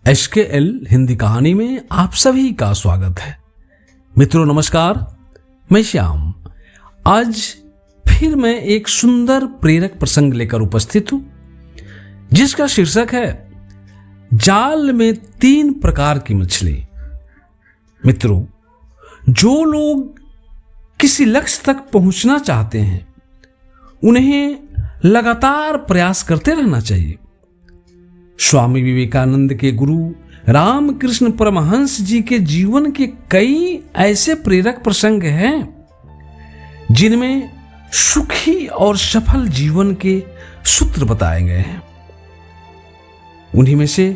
HKL Hindi कहानी में आप सभी का स्वागत है। मित्रों नमस्कार, मैं श्याम। आज फिर मैं एक सुंदर प्रेरक प्रसंग लेकर उपस्थित हूं, जिसका शीर्षक है जाल में 3 प्रकार की मछली। मित्रों, जो लोग किसी लक्ष्य तक पहुंचना चाहते हैं, उन्हें लगातार प्रयास करते रहना चाहिए। स्वामी विवेकानंद के गुरु रामकृष्ण परमहंस जी के जीवन के कई ऐसे प्रेरक प्रसंग हैं जिनमें सुखी और सफल जीवन के सूत्र बताए गए हैं। उन्हीं में से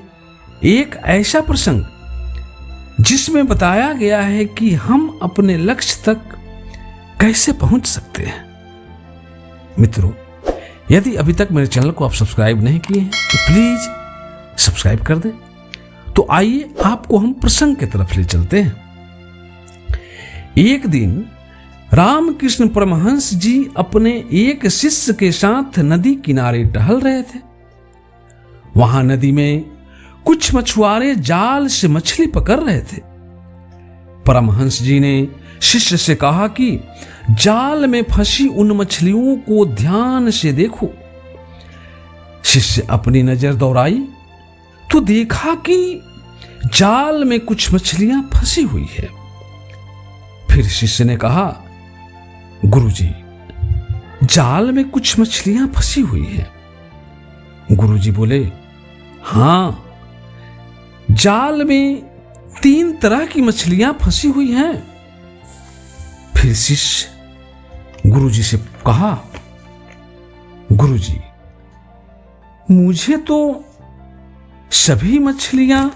एक ऐसा प्रसंग जिसमें बताया गया है कि हम अपने लक्ष्य तक कैसे पहुंच सकते हैं। मित्रों, यदि अभी तक मेरे चैनल को आप सब्सक्राइब नहीं किए हैं तो प्लीज सब्सक्राइब कर दें। तो आइए आपको हम प्रसंग की तरफ ले चलते हैं। एक दिन रामकृष्ण परमहंस जी अपने एक शिष्य के साथ नदी किनारे टहल रहे थे। वहां नदी में कुछ मछुआरे जाल से मछली पकड़ रहे थे। परमहंस जी ने शिष्य से कहा कि जाल में फंसी उन मछलियों को ध्यान से देखो। शिष्य अपनी नजर दौड़ाई तो देखा कि जाल में कुछ मछलियां फंसी हुई है। फिर शिष्य ने कहा, गुरुजी, जाल में कुछ मछलियां फंसी हुई है। गुरुजी बोले, हां, जाल में 3 तरह की मछलियां फंसी हुई हैं। फिर शिष्य गुरुजी से कहा, गुरुजी, मुझे तो सभी मछलियां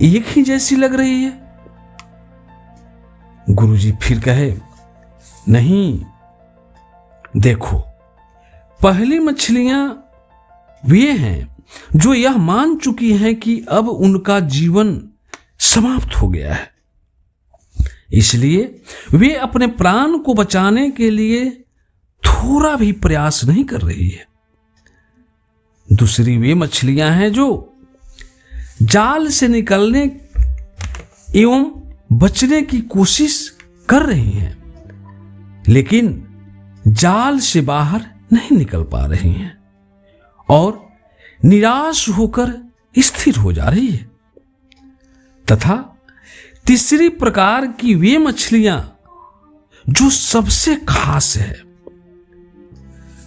एक ही जैसी लग रही है। गुरुजी फिर कहे, नहीं, देखो, पहली मछलियां वे हैं जो यह मान चुकी हैं कि अब उनका जीवन समाप्त हो गया है, इसलिए वे अपने प्राण को बचाने के लिए थोड़ा भी प्रयास नहीं कर रही है। दूसरी वे मछलियां हैं जो जाल से निकलने एवं बचने की कोशिश कर रही हैं, लेकिन जाल से बाहर नहीं निकल पा रही हैं और निराश होकर स्थिर हो जा रही है। तथा तीसरी प्रकार की वे मछलियां जो सबसे खास है,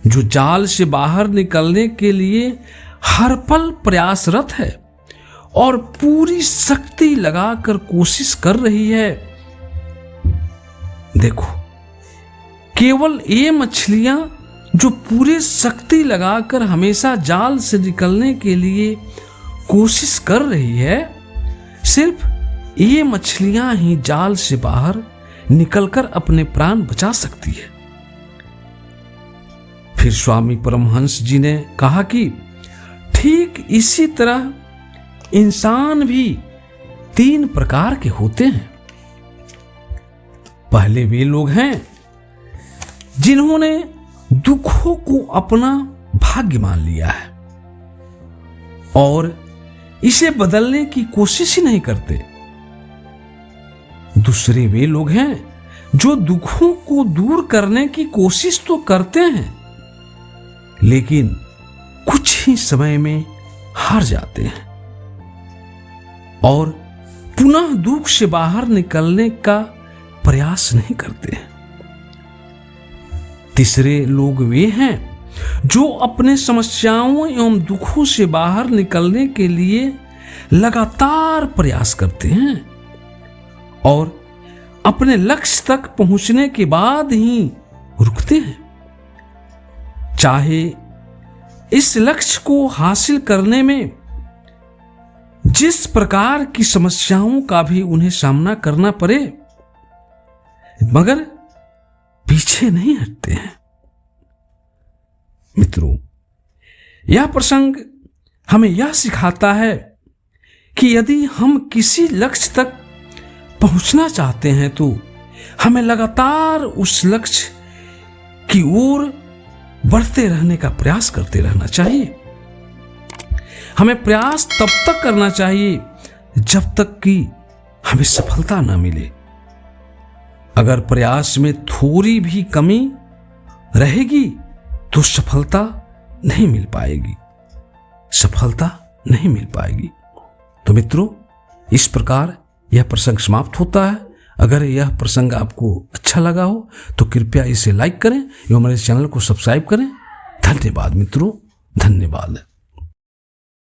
जो जाल से बाहर निकलने के लिए हर पल प्रयासरत है और पूरी शक्ति लगाकर कोशिश कर रही है। देखो, केवल ये मछलियां जो पूरी शक्ति लगाकर हमेशा जाल से निकलने के लिए कोशिश कर रही है, सिर्फ ये मछलियां ही जाल से बाहर निकलकर अपने प्राण बचा सकती है। फिर स्वामी परमहंस जी ने कहा कि ठीक इसी तरह इंसान भी 3 प्रकार के होते हैं। पहले वे लोग हैं जिन्होंने दुखों को अपना भाग्य मान लिया है और इसे बदलने की कोशिश ही नहीं करते। दूसरे वे लोग हैं जो दुखों को दूर करने की कोशिश तो करते हैं, लेकिन कुछ ही समय में हार जाते हैं और पुनः दुख से बाहर निकलने का प्रयास नहीं करते हैं। तीसरे लोग वे हैं जो अपने समस्याओं एवं दुखों से बाहर निकलने के लिए लगातार प्रयास करते हैं और अपने लक्ष्य तक पहुंचने के बाद ही रुकते हैं, चाहे इस लक्ष्य को हासिल करने में जिस प्रकार की समस्याओं का भी उन्हें सामना करना पड़े, मगर पीछे नहीं हटते हैं। मित्रों, यह प्रसंग हमें यह सिखाता है कि यदि हम किसी लक्ष्य तक पहुंचना चाहते हैं तो हमें लगातार उस लक्ष्य की ओर बढ़ते रहने का प्रयास करते रहना चाहिए। हमें प्रयास तब तक करना चाहिए जब तक कि हमें सफलता न मिले। अगर प्रयास में थोड़ी भी कमी रहेगी तो सफलता नहीं मिल पाएगी, सफलता नहीं मिल पाएगी। तो मित्रों, इस प्रकार यह प्रसंग समाप्त होता है। अगर यह प्रसंग आपको अच्छा लगा हो तो कृपया इसे लाइक करें एवं हमारे चैनल को सब्सक्राइब करें। धन्यवाद मित्रों, धन्यवाद।